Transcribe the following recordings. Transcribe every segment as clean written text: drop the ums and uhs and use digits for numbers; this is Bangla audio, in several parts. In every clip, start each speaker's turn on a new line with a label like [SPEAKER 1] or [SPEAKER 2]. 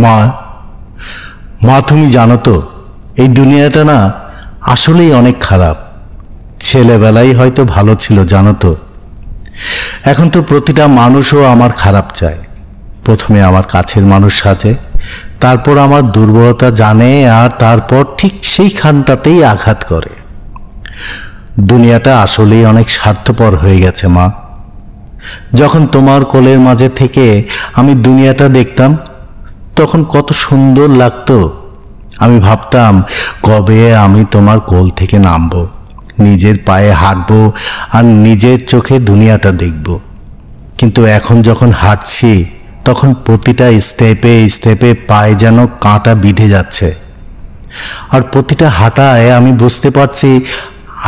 [SPEAKER 1] মা মা তুমি জানো তো এই দুনিয়াটা না আসলেই অনেক খারাপ। ছেলেবেলায় হয়তো ভালো ছিল জানো তো, এখন তো প্রতিটা মানুষও আমার খারাপ চায়। প্রথমে আমার কাছের মানুষ সাজে, তারপর আমার দুর্বলতা জানে, আর তারপর ঠিক সেইখানটাতেই আঘাত করে। দুনিয়াটা আসলেই অনেক স্বার্থপর হয়ে গেছে মা। যখন তোমার কোলের মাঝে থেকে আমি দুনিয়াটা দেখতাম তখন কত সুন্দর লাগতো। আমি ভাবতাম কবে আমি তোমার কোল থেকে নামবো, নিজের পায়ে হাঁটবো আর নিজের চোখে দুনিয়াটা দেখব। কিন্তু এখন যখন হাঁটছি তখন প্রতিটা স্টেপে স্টেপে পায়ে যেন কাঁটা বিঁধে যাচ্ছে। আর প্রতিটা হাঁটায় আমি বুঝতে পারছি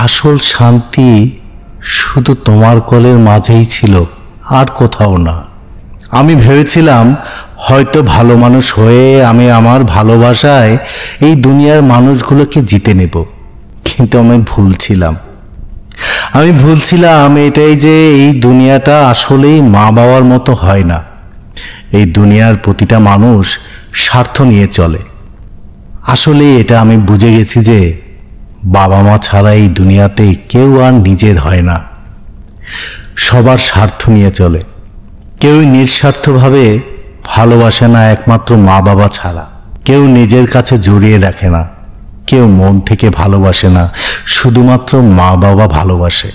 [SPEAKER 1] আসল শান্তি শুধু তোমার কোলের মাঝেই ছিল, আর কোথাও না। আমি ভেবেছিলাম হয়তো ভালো মানুষ হয়ে আমি আমার ভালোবাসায় এই দুনিয়ার মানুষগুলোকে জিতে নেব, কিন্তু আমি ভুলছিলাম এটাই যে এই দুনিয়াটা আসলেই মা বাবার মতো হয় না। এই দুনিয়ার প্রতিটা মানুষ স্বার্থ নিয়ে চলে। আসলে এটা আমি বুঝে গেছি যে বাবা মা ছাড়া এই দুনিয়াতে কেউ আর নিজের হয় না। সবার স্বার্থ নিয়ে চলে, কেউই নিঃস্বার্থভাবে ভালোবাসে না একমাত্র মা বাবা ছাড়া। কেউ নিজের কাছে জড়িয়ে রাখে না, কেউ মন থেকে ভালোবাসে না, শুধুমাত্র মা বাবা ভালোবাসে।